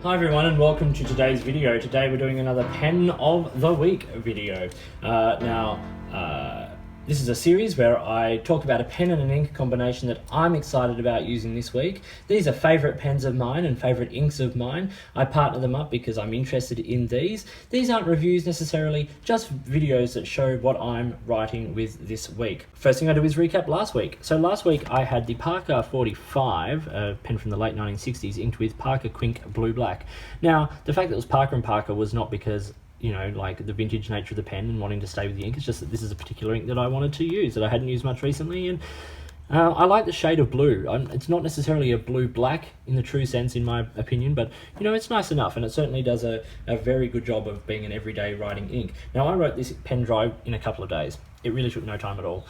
Hi everyone and welcome to today's video. Today we're doing another Pen of the Week video. This is a series where I talk about a pen and an ink combination that I'm excited about using this week. These are favourite pens of mine and favourite inks of mine. I partner them up because I'm interested in these. These aren't reviews necessarily, just videos that show what I'm writing with this week. First thing I do is recap last week. So last week I had the Parker 45, a pen from the late 1960s, inked with Parker Quink Blue Black. Now, the fact that it was Parker and Parker was not because like the vintage nature of the pen and wanting to stay with the ink. It's just that this is a particular ink that I wanted to use that I hadn't used much recently, and I like the shade of blue. It's not necessarily a blue-black in the true sense, in my opinion, but it's nice enough, and it certainly does a very good job of being an everyday writing ink. Now, I wrote this pen dry in a couple of days. It really took no time at all.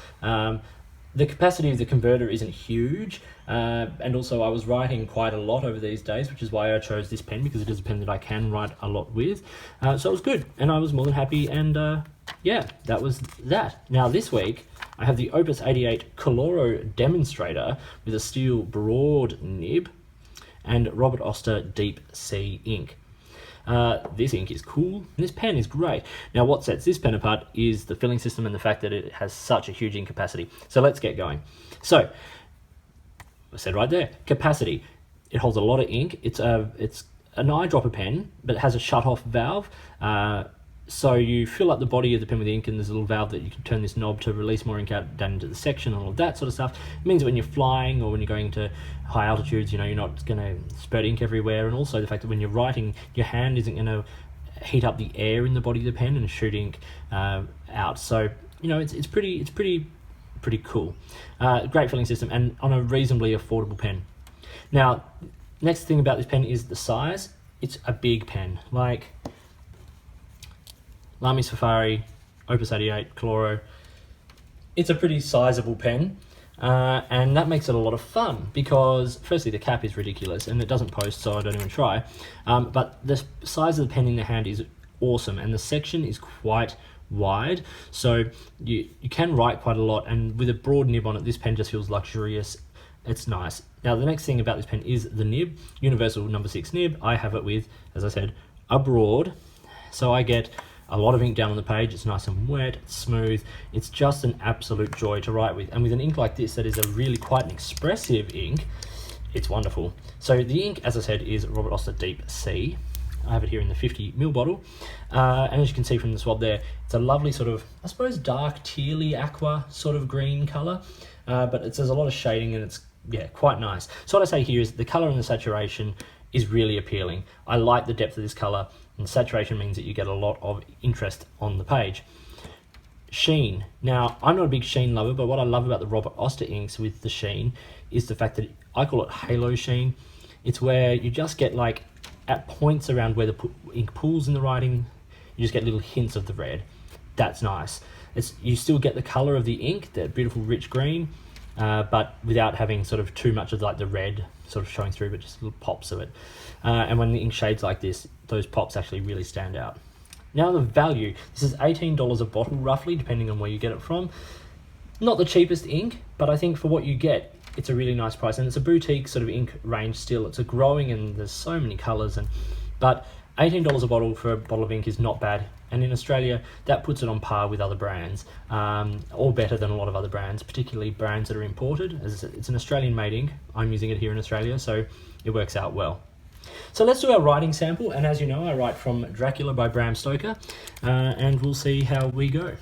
The capacity of the converter isn't huge, and also I was writing quite a lot over these days, which is why I chose this pen, because it is a pen that I can write a lot with. So it was good, and I was more than happy, and yeah, that was that. Now this week, I have the Opus 88 Koloro Demonstrator with a steel broad nib and Robert Oster Deep Sea ink. This ink is cool, and this pen is great. Now, what sets this pen apart is the filling system and the fact that it has such a huge ink capacity. So let's get going. So, I said right there, capacity. It holds a lot of ink. It's an eyedropper pen, but it has a shut-off valve. So you fill up the body of the pen with ink, and there's a little valve that you can turn this knob to release more ink out down into the section and all of that sort of stuff. It means that when you're flying or when you're going to high altitudes, you're not going to spurt ink everywhere. And also the fact that when you're writing, your hand isn't going to heat up the air in the body of the pen and shoot ink out. So it's pretty cool. Great filling system, and on a reasonably affordable pen. Now, next thing about this pen is the size. It's a big pen, like Lamy Safari, Opus 88, Koloro. It's a pretty sizable pen, and that makes it a lot of fun because, firstly, the cap is ridiculous and it doesn't post, so I don't even try. But the size of the pen in the hand is awesome, and the section is quite wide, so you can write quite a lot, and with a broad nib on it, this pen just feels luxurious. It's nice. Now, the next thing about this pen is the nib. Universal number 6 nib. I have it with, as I said, a broad, so I get a lot of ink down on the page. It's nice and wet, it's smooth. It's just an absolute joy to write with. And with an ink like this that is a really quite an expressive ink, it's wonderful. So the ink, as I said, is Robert Oster Deep Sea. I have it here in the 50ml bottle. And as you can see from the swab there, it's a lovely sort of, I suppose, dark tealy aqua sort of green colour. But there's a lot of shading, and it's, yeah, quite nice. So what I say here is the colour and the saturation is really appealing. I like the depth of this colour, and saturation means that you get a lot of interest on the page. Sheen. Now, I'm not a big sheen lover, but what I love about the Robert Oster inks with the sheen is the fact that I call it halo sheen. It's where you just get, like, at points around where the ink pools in the writing, you just get little hints of the red. That's nice. You still get the colour of the ink, that beautiful rich green, but without having sort of too much of like the red sort of showing through, but just little pops of it. And when the ink shades like this, those pops actually really stand out. Now the value, this is $18 a bottle roughly, depending on where you get it from. Not the cheapest ink, but I think for what you get, it's a really nice price, and it's a boutique sort of ink range still. It's a growing, and there's so many colours, but $18 a bottle for a bottle of ink is not bad, and in Australia that puts it on par with other brands, or better than a lot of other brands, particularly brands that are imported. As I said, it's an Australian made ink. I'm using it here in Australia, so it works out well. So let's do our writing sample, and as you know, I write from Dracula by Bram Stoker, and we'll see how we go.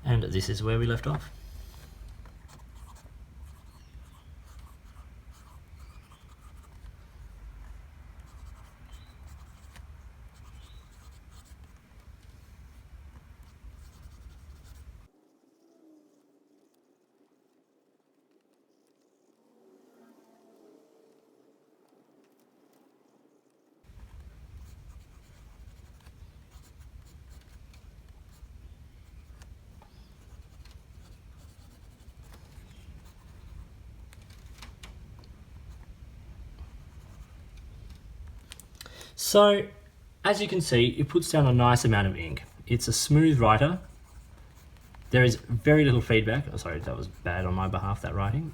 And this is where we left off. So As you can see, it puts down a nice amount of ink. It's a smooth writer. There is very little feedback. Oh, sorry, that was bad on my behalf, that writing.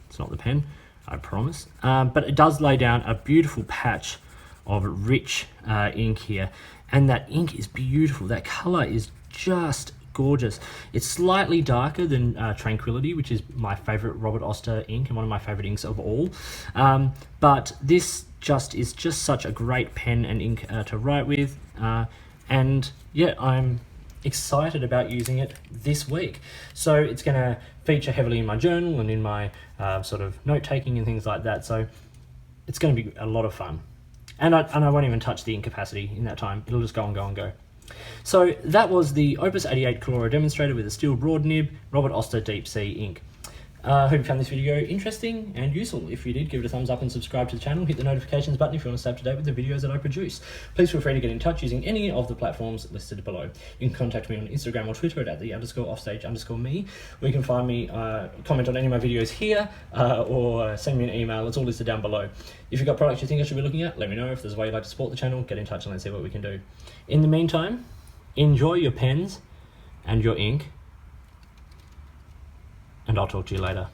It's not the pen, I promise. But it does lay down a beautiful patch of rich ink here. And that ink is beautiful. That color is just gorgeous. It's slightly darker than Tranquility, which is my favorite Robert Oster ink and one of my favorite inks of all. But this is just such a great pen and ink to write with. And yeah, I'm excited about using it this week. So it's going to feature heavily in my journal and in my sort of note taking and things like that. So it's going to be a lot of fun. And I won't even touch the ink capacity in that time. It'll just go and go and go. So that was the Opus 88 Colora Demonstrator with a steel broad nib, Robert Oster Deep Sea ink. I hope you found this video interesting and useful. If you did, give it a thumbs up and subscribe to the channel. Hit the notifications button if you want to stay up to date with the videos that I produce. Please feel free to get in touch using any of the platforms listed below. You can contact me on Instagram or Twitter at @the_offstage_me. Or you can find me, comment on any of my videos here, or send me an email. It's all listed down below. If you've got products you think I should be looking at, let me know. If there's a way you'd like to support the channel, get in touch and let's see what we can do. In the meantime, enjoy your pens and your ink, and I'll talk to you later.